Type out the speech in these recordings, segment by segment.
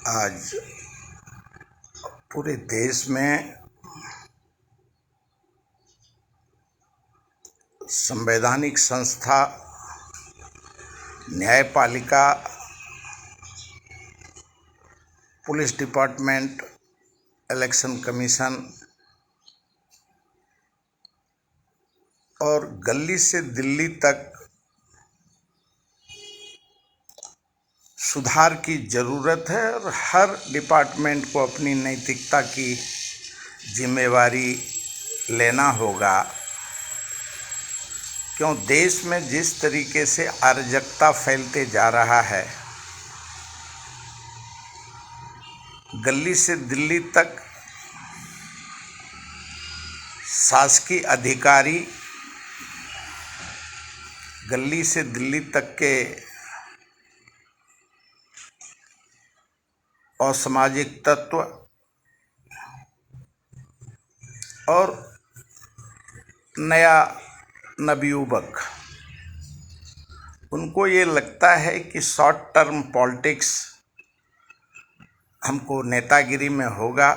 आज पूरे देश में संवैधानिक संस्था, न्यायपालिका, पुलिस डिपार्टमेंट, इलेक्शन कमीशन और गली से दिल्ली तक सुधार की ज़रूरत है और हर डिपार्टमेंट को अपनी नैतिकता की जिम्मेवारी लेना होगा। क्यों देश में जिस तरीके से अराजकता फैलते जा रहा है, गली से दिल्ली तक शासकीय अधिकारी, गली से दिल्ली तक के असामाजिक तत्व और नया नवयुवक, उनको ये लगता है कि शॉर्ट टर्म पॉलिटिक्स हमको नेतागिरी में होगा।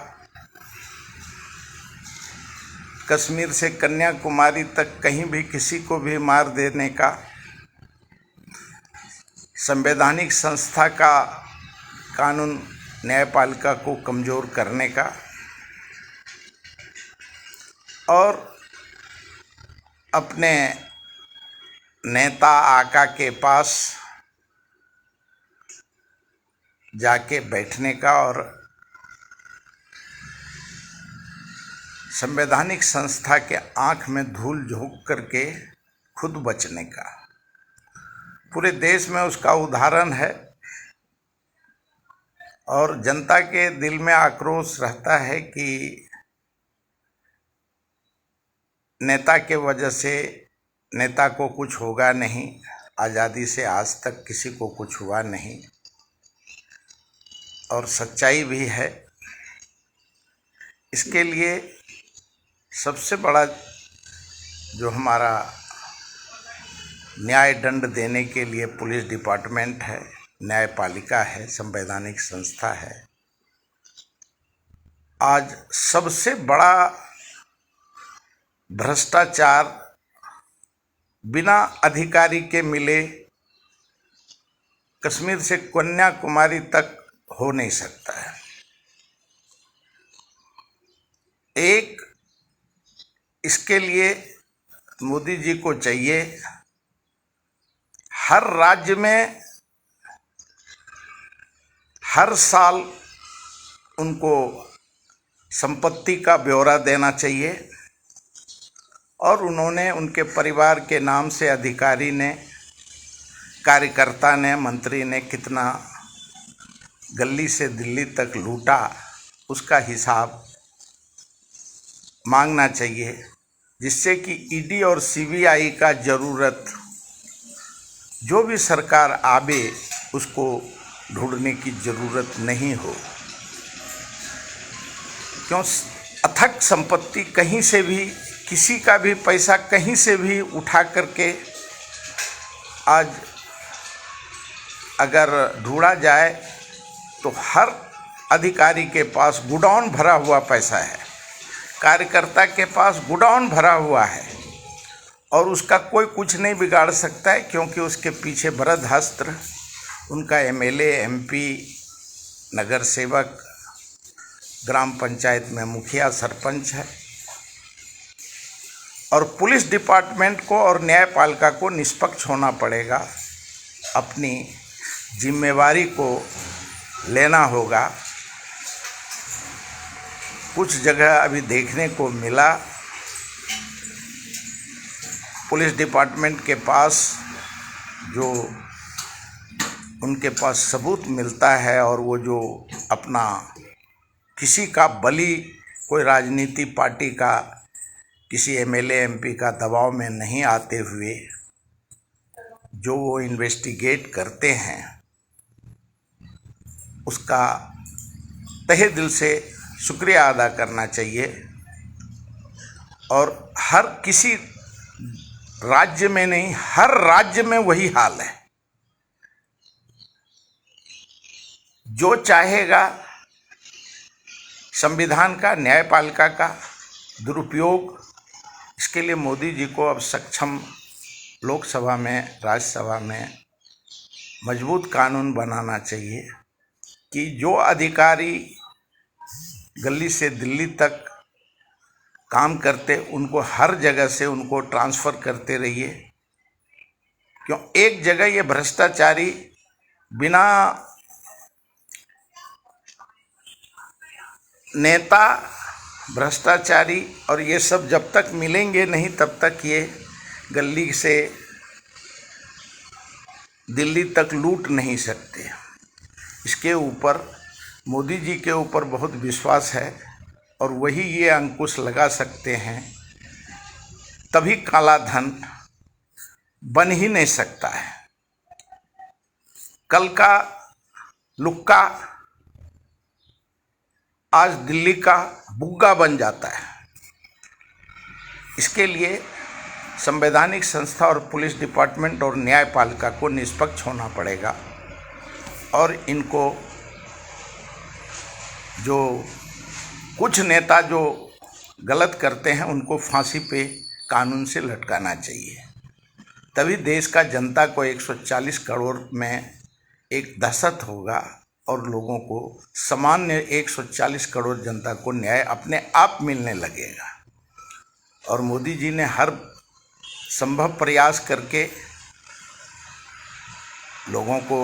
कश्मीर से कन्याकुमारी तक कहीं भी किसी को भी मार देने का, संवैधानिक संस्था का, कानून न्यायपालिका को कमज़ोर करने का और अपने नेता आका के पास जाके बैठने का और संवैधानिक संस्था के आंख में धूल झोंक करके खुद बचने का। पूरे देश में उसका उदाहरण है और जनता के दिल में आक्रोश रहता है कि नेता के वजह से नेता को कुछ होगा नहीं, आज़ादी से आज तक किसी को कुछ हुआ नहीं। और सच्चाई भी है। इसके लिए सबसे बड़ा जो हमारा न्याय दंड देने के लिए पुलिस डिपार्टमेंट है, न्यायपालिका है, संवैधानिक संस्था है। आज सबसे बड़ा भ्रष्टाचार बिना अधिकारी के मिले कश्मीर से कन्याकुमारी तक हो नहीं सकता है। एक इसके लिए मोदी जी को चाहिए हर राज्य में हर साल उनको संपत्ति का ब्यौरा देना चाहिए और उन्होंने उनके परिवार के नाम से अधिकारी ने, कार्यकर्ता ने, मंत्री ने कितना गली से दिल्ली तक लूटा, उसका हिसाब मांगना चाहिए, जिससे कि ईडी और सीबीआई का ज़रूरत जो भी सरकार आवे उसको ढूंढने की ज़रूरत नहीं हो। क्यों अथक संपत्ति कहीं से भी, किसी का भी पैसा कहीं से भी उठा करके आज अगर ढूंढा जाए तो हर अधिकारी के पास गोडाउन भरा हुआ पैसा है, कार्यकर्ता के पास गोडाउन भरा हुआ है और उसका कोई कुछ नहीं बिगाड़ सकता है, क्योंकि उसके पीछे बृहदहस्त्र उनका एमएलए, एमपी, नगर सेवक, ग्राम पंचायत में मुखिया, सरपंच है। और पुलिस डिपार्टमेंट को और न्यायपालिका को निष्पक्ष होना पड़ेगा, अपनी जिम्मेवारी को लेना होगा। कुछ जगह अभी देखने को मिला पुलिस डिपार्टमेंट के पास जो उनके पास सबूत मिलता है और वो जो अपना किसी का बली, कोई राजनीति पार्टी का, किसी एमएलए, एमपी का दबाव में नहीं आते हुए जो वो इन्वेस्टिगेट करते हैं, उसका तहे दिल से शुक्रिया अदा करना चाहिए। और हर किसी राज्य में नहीं, हर राज्य में वही हाल है। जो चाहेगा संविधान का, न्यायपालिका का दुरुपयोग, इसके लिए मोदी जी को अब सक्षम लोकसभा में, राज्यसभा में मजबूत कानून बनाना चाहिए कि जो अधिकारी गली से दिल्ली तक काम करते उनको हर जगह से उनको ट्रांसफ़र करते रहिए। क्यों एक जगह ये भ्रष्टाचारी बिना नेता, भ्रष्टाचारी और ये सब जब तक मिलेंगे नहीं तब तक ये गली से दिल्ली तक लूट नहीं सकते। इसके ऊपर मोदी जी के ऊपर बहुत विश्वास है और वही ये अंकुश लगा सकते हैं, तभी काला धन बन ही नहीं सकता है। कल का लुक्का आज दिल्ली का बुग्गा बन जाता है। इसके लिए संवैधानिक संस्था और पुलिस डिपार्टमेंट और न्यायपालिका को निष्पक्ष होना पड़ेगा और इनको जो कुछ नेता जो गलत करते हैं उनको फांसी पे कानून से लटकाना चाहिए। तभी देश का जनता को 140 करोड़ में एक दहशत होगा और लोगों को सामान्य 140 करोड़ जनता को न्याय अपने आप मिलने लगेगा। और मोदी जी ने हर संभव प्रयास करके लोगों को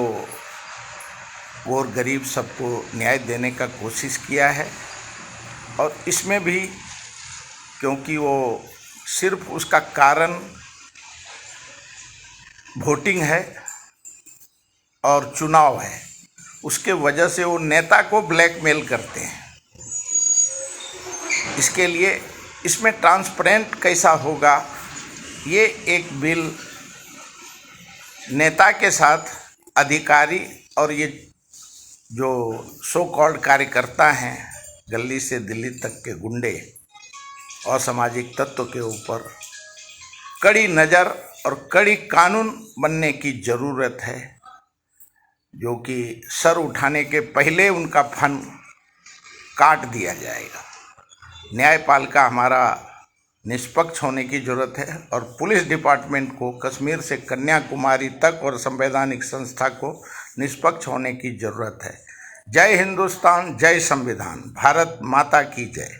और गरीब सबको न्याय देने का कोशिश किया है। और इसमें भी क्योंकि वो सिर्फ उसका कारण वोटिंग है और चुनाव है, उसके वजह से वो नेता को ब्लैकमेल करते हैं। इसके लिए इसमें ट्रांसपेरेंट कैसा होगा, ये एक बिल नेता के साथ अधिकारी और ये जो सो कॉल्ड कार्यकर्ता हैं गली से दिल्ली तक के गुंडे और सामाजिक तत्व के ऊपर कड़ी नज़र और कड़ी कानून बनने की ज़रूरत है, जो कि सर उठाने के पहले उनका फन काट दिया जाएगा। न्यायपालिका हमारा निष्पक्ष होने की ज़रूरत है और पुलिस डिपार्टमेंट को कश्मीर से कन्याकुमारी तक और संवैधानिक संस्था को निष्पक्ष होने की ज़रूरत है। जय हिंदुस्तान, जय संविधान, भारत माता की जय।